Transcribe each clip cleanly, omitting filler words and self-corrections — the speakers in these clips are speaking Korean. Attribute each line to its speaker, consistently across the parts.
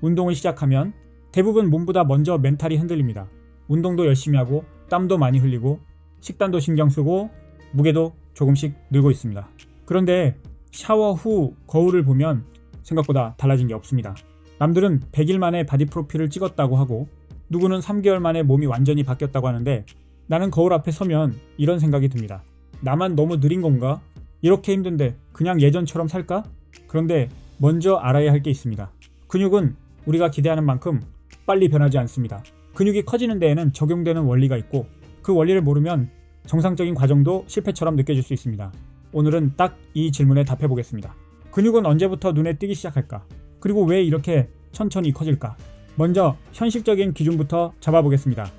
Speaker 1: 운동을 시작하면 대부분 몸보다 먼저 멘탈이 흔들립니다. 운동도 열심히 하고 땀도 많이 흘리고 식단도 신경 쓰고 무게도 조금씩 늘고 있습니다. 그런데 샤워 후 거울을 보면 생각보다 달라진 게 없습니다. 남들은 100일 만에 바디 프로필을 찍었다고 하고 누구는 3개월 만에 몸이 완전히 바뀌었다고 하는데 나는 거울 앞에 서면 이런 생각이 듭니다. 나만 너무 느린 건가? 이렇게 힘든데 그냥 예전처럼 살까? 그런데 먼저 알아야 할 게 있습니다. 근육은 우리가 기대하는 만큼 빨리 변하지 않습니다. 근육이 커지는 데에는 적용되는 원리가 있고 그 원리를 모르면 정상적인 과정도 실패처럼 느껴질 수 있습니다. 오늘은 딱 이 질문에 답해 보겠습니다. 근육은 언제부터 눈에 띄기 시작할까? 그리고 왜 이렇게 천천히 커질까? 먼저 현실적인 기준부터 잡아보겠습니다.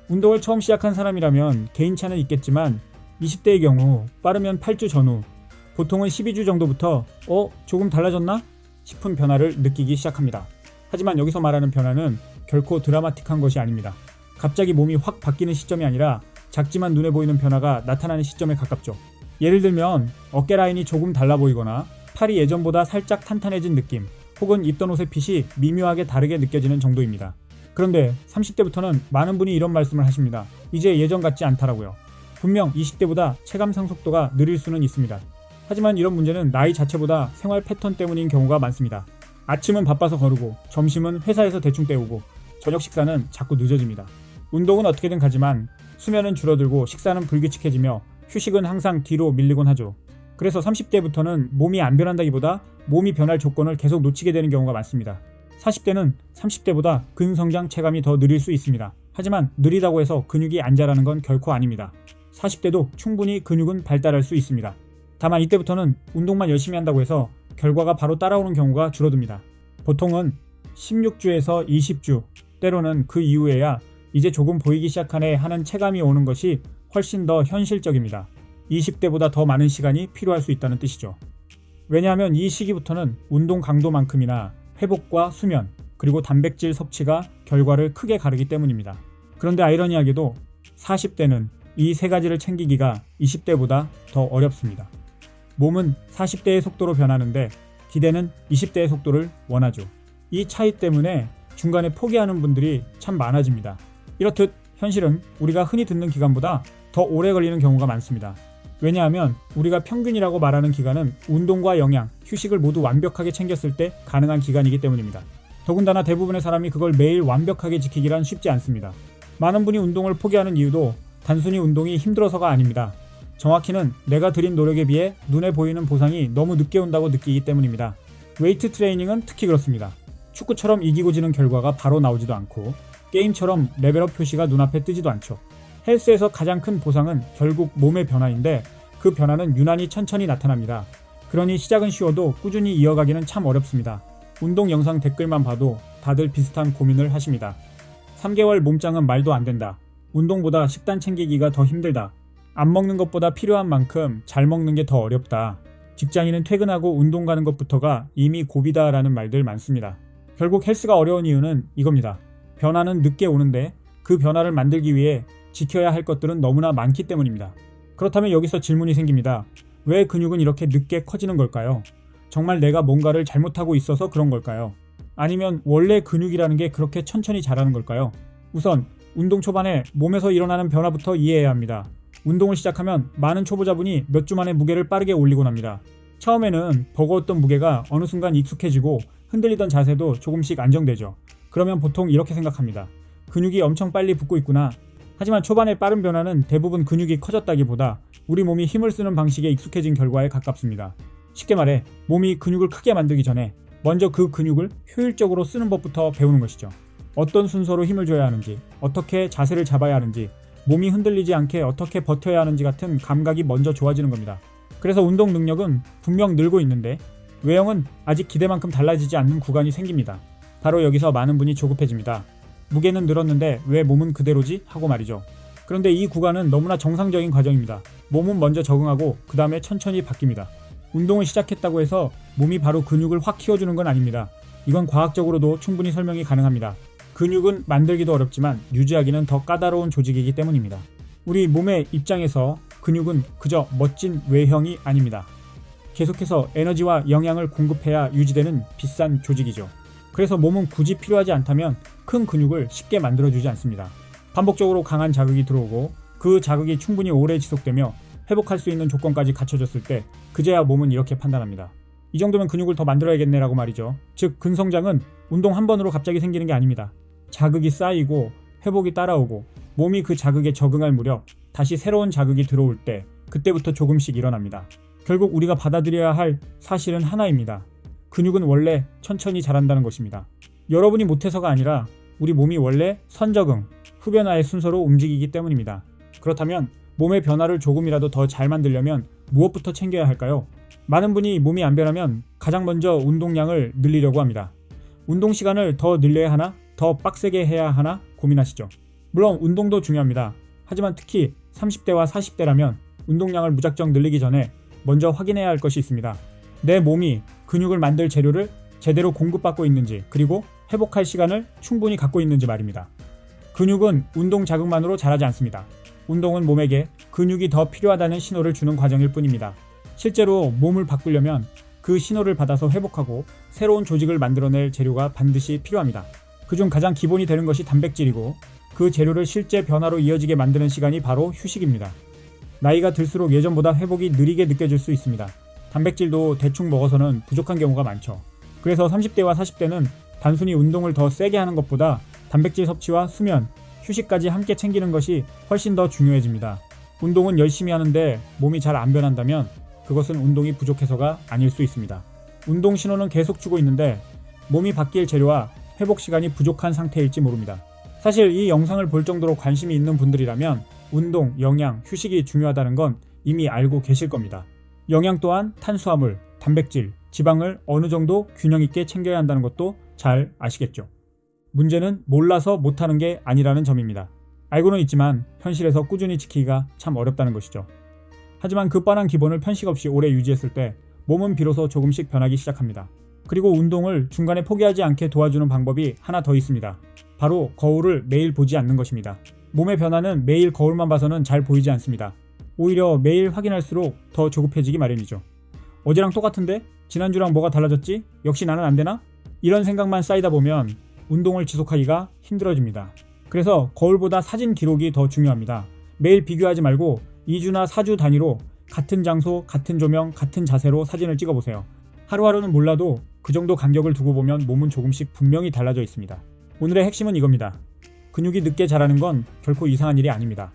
Speaker 1: 운동을 처음 시작한 사람이라면 개인차는 있겠지만 20대의 경우 빠르면 8주 전후, 보통은 12주 정도부터 조금 달라졌나? 싶은 변화를 느끼기 시작합니다. 하지만 여기서 말하는 변화는 결코 드라마틱한 것이 아닙니다. 갑자기 몸이 확 바뀌는 시점이 아니라 작지만 눈에 보이는 변화가 나타나는 시점에 가깝죠. 예를 들면 어깨 라인이 조금 달라 보이거나 팔이 예전보다 살짝 탄탄해진 느낌, 혹은 입던 옷의 핏이 미묘하게 다르게 느껴지는 정도입니다. 그런데 30대부터는 많은 분이 이런 말씀을 하십니다. 이제 예전 같지 않다라고요. 분명 20대보다 체감 상속도가 느릴 수는 있습니다. 하지만 이런 문제는 나이 자체보다 생활 패턴 때문인 경우가 많습니다. 아침은 바빠서 거르고 점심은 회사에서 대충 때우고 저녁 식사는 자꾸 늦어집니다. 운동은 어떻게든 가지만 수면은 줄어들고 식사는 불규칙해지며 휴식은 항상 뒤로 밀리곤 하죠. 그래서 30대부터는 몸이 안 변한다기보다 몸이 변할 조건을 계속 놓치게 되는 경우가 많습니다. 40대는 30대보다 근성장 체감이 더 느릴 수 있습니다. 하지만 느리다고 해서 근육이 안 자라는 건 결코 아닙니다. 40대도 충분히 근육은 발달할 수 있습니다. 다만 이때부터는 운동만 열심히 한다고 해서 결과가 바로 따라오는 경우가 줄어듭니다. 보통은 16주에서 20주, 때로는 그 이후에야 이제 조금 보이기 시작하네 하는 체감이 오는 것이 훨씬 더 현실적입니다. 20대보다 더 많은 시간이 필요할 수 있다는 뜻이죠. 왜냐하면 이 시기부터는 운동 강도만큼이나 회복과 수면, 그리고 단백질 섭취가 결과를 크게 가르기 때문입니다. 그런데 아이러니하게도 40대는 이 세 가지를 챙기기가 20대보다 더 어렵습니다. 몸은 40대의 속도로 변하는데 기대는 20대의 속도를 원하죠. 이 차이 때문에 중간에 포기하는 분들이 참 많아집니다. 이렇듯 현실은 우리가 흔히 듣는 기간보다 더 오래 걸리는 경우가 많습니다. 왜냐하면 우리가 평균이라고 말하는 기간은 운동과 영양, 휴식을 모두 완벽하게 챙겼을 때 가능한 기간이기 때문입니다. 더군다나 대부분의 사람이 그걸 매일 완벽하게 지키기란 쉽지 않습니다. 많은 분이 운동을 포기하는 이유도 단순히 운동이 힘들어서가 아닙니다. 정확히는 내가 들인 노력에 비해 눈에 보이는 보상이 너무 늦게 온다고 느끼기 때문입니다. 웨이트 트레이닝은 특히 그렇습니다. 축구처럼 이기고 지는 결과가 바로 나오지도 않고 게임처럼 레벨업 표시가 눈앞에 뜨지도 않죠. 헬스에서 가장 큰 보상은 결국 몸의 변화인데 그 변화는 유난히 천천히 나타납니다. 그러니 시작은 쉬워도 꾸준히 이어가기는 참 어렵습니다. 운동 영상 댓글만 봐도 다들 비슷한 고민을 하십니다. 3개월 몸짱은 말도 안 된다. 운동보다 식단 챙기기가 더 힘들다. 안 먹는 것보다 필요한 만큼 잘 먹는 게 더 어렵다. 직장인은 퇴근하고 운동 가는 것부터가 이미 고비다라는 말들 많습니다. 결국 헬스가 어려운 이유는 이겁니다. 변화는 늦게 오는데 그 변화를 만들기 위해 지켜야 할 것들은 너무나 많기 때문입니다. 그렇다면 여기서 질문이 생깁니다. 왜 근육은 이렇게 늦게 커지는 걸까요? 정말 내가 뭔가를 잘못하고 있어서 그런 걸까요? 아니면 원래 근육이라는 게 그렇게 천천히 자라는 걸까요? 우선 운동 초반에 몸에서 일어나는 변화부터 이해해야 합니다. 운동을 시작하면 많은 초보자분이 몇 주 만에 무게를 빠르게 올리곤 합니다. 처음에는 버거웠던 무게가 어느 순간 익숙해지고 흔들리던 자세도 조금씩 안정되죠. 그러면 보통 이렇게 생각합니다. 근육이 엄청 빨리 붙고 있구나. 하지만 초반의 빠른 변화는 대부분 근육이 커졌다기보다 우리 몸이 힘을 쓰는 방식에 익숙해진 결과에 가깝습니다. 쉽게 말해 몸이 근육을 크게 만들기 전에 먼저 그 근육을 효율적으로 쓰는 법부터 배우는 것이죠. 어떤 순서로 힘을 줘야 하는지, 어떻게 자세를 잡아야 하는지, 몸이 흔들리지 않게 어떻게 버텨야 하는지 같은 감각이 먼저 좋아지는 겁니다. 그래서 운동 능력은 분명 늘고 있는데 외형은 아직 기대만큼 달라지지 않는 구간이 생깁니다. 바로 여기서 많은 분이 조급해집니다. 무게는 늘었는데 왜 몸은 그대로지? 하고 말이죠. 그런데 이 구간은 너무나 정상적인 과정입니다. 몸은 먼저 적응하고 그 다음에 천천히 바뀝니다. 운동을 시작했다고 해서 몸이 바로 근육을 확 키워주는 건 아닙니다. 이건 과학적으로도 충분히 설명이 가능합니다. 근육은 만들기도 어렵지만 유지하기는 더 까다로운 조직이기 때문입니다. 우리 몸의 입장에서 근육은 그저 멋진 외형이 아닙니다. 계속해서 에너지와 영양을 공급해야 유지되는 비싼 조직이죠. 그래서 몸은 굳이 필요하지 않다면 큰 근육을 쉽게 만들어주지 않습니다. 반복적으로 강한 자극이 들어오고 그 자극이 충분히 오래 지속되며 회복할 수 있는 조건까지 갖춰졌을 때 그제야 몸은 이렇게 판단합니다. 이 정도면 근육을 더 만들어야겠네 라고 말이죠. 즉 근성장은 운동 한 번으로 갑자기 생기는 게 아닙니다. 자극이 쌓이고 회복이 따라오고 몸이 그 자극에 적응할 무렵 다시 새로운 자극이 들어올 때 그때부터 조금씩 일어납니다. 결국 우리가 받아들여야 할 사실은 하나입니다. 근육은 원래 천천히 자란다는 것입니다. 여러분이 못해서가 아니라 우리 몸이 원래 선적응, 흡연화의 순서로 움직이기 때문입니다. 그렇다면 몸의 변화를 조금이라도 더 잘 만들려면 무엇부터 챙겨야 할까요? 많은 분이 몸이 안 변하면 가장 먼저 운동량을 늘리려고 합니다. 운동 시간을 더 늘려야 하나? 더 빡세게 해야 하나? 고민하시죠. 물론 운동도 중요합니다. 하지만 특히 30대와 40대라면 운동량을 무작정 늘리기 전에 먼저 확인해야 할 것이 있습니다. 내 몸이 근육을 만들 재료를 제대로 공급받고 있는지, 그리고 회복할 시간을 충분히 갖고 있는지 말입니다. 근육은 운동 자극만으로 자라지 않습니다. 운동은 몸에게 근육이 더 필요하다는 신호를 주는 과정일 뿐입니다. 실제로 몸을 바꾸려면 그 신호를 받아서 회복하고 새로운 조직을 만들어낼 재료가 반드시 필요합니다. 그중 가장 기본이 되는 것이 단백질이고 그 재료를 실제 변화로 이어지게 만드는 시간이 바로 휴식입니다. 나이가 들수록 예전보다 회복이 느리게 느껴질 수 있습니다. 단백질도 대충 먹어서는 부족한 경우가 많죠. 그래서 30대와 40대는 단순히 운동을 더 세게 하는 것보다 단백질 섭취와 수면, 휴식까지 함께 챙기는 것이 훨씬 더 중요해집니다. 운동은 열심히 하는데 몸이 잘 안 변한다면 그것은 운동이 부족해서가 아닐 수 있습니다. 운동 신호는 계속 주고 있는데 몸이 바뀔 재료와 회복 시간이 부족한 상태일지 모릅니다. 사실 이 영상을 볼 정도로 관심이 있는 분들이라면 운동, 영양, 휴식이 중요하다는 건 이미 알고 계실 겁니다. 영양 또한 탄수화물, 단백질, 지방을 어느 정도 균형 있게 챙겨야 한다는 것도 잘 아시겠죠. 문제는 몰라서 못하는 게 아니라는 점입니다. 알고는 있지만 현실에서 꾸준히 지키기가 참 어렵다는 것이죠. 하지만 그 뻔한 기본을 편식 없이 오래 유지했을 때 몸은 비로소 조금씩 변하기 시작합니다. 그리고 운동을 중간에 포기하지 않게 도와주는 방법이 하나 더 있습니다. 바로 거울을 매일 보지 않는 것입니다. 몸의 변화는 매일 거울만 봐서는 잘 보이지 않습니다. 오히려 매일 확인할수록 더 조급해지기 마련이죠. 어제랑 똑같은데? 지난주랑 뭐가 달라졌지? 역시 나는 안 되나? 이런 생각만 쌓이다 보면 운동을 지속하기가 힘들어집니다. 그래서 거울보다 사진 기록이 더 중요합니다. 매일 비교하지 말고 2주나 4주 단위로 같은 장소, 같은 조명, 같은 자세로 사진을 찍어보세요. 하루하루는 몰라도 그 정도 간격을 두고 보면 몸은 조금씩 분명히 달라져 있습니다. 오늘의 핵심은 이겁니다. 근육이 늦게 자라는 건 결코 이상한 일이 아닙니다.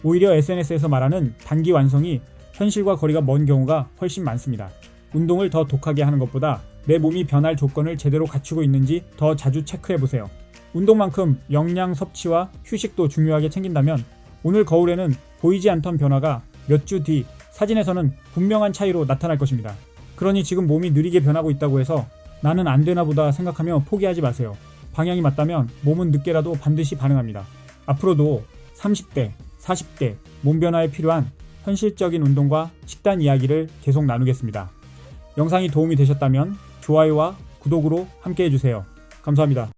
Speaker 1: 오히려 SNS에서 말하는 단기 완성이 현실과 거리가 먼 경우가 훨씬 많습니다. 운동을 더 독하게 하는 것보다 내 몸이 변할 조건을 제대로 갖추고 있는지 더 자주 체크해보세요. 운동만큼 영양 섭취와 휴식도 중요하게 챙긴다면 오늘 거울에는 보이지 않던 변화가 몇 주 뒤 사진에서는 분명한 차이로 나타날 것입니다. 그러니 지금 몸이 느리게 변하고 있다고 해서 나는 안 되나 보다 생각하며 포기하지 마세요. 방향이 맞다면 몸은 늦게라도 반드시 반응합니다. 앞으로도 30대, 40대 몸 변화에 필요한 현실적인 운동과 식단 이야기를 계속 나누겠습니다. 영상이 도움이 되셨다면 좋아요와 구독으로 함께 해주세요. 감사합니다.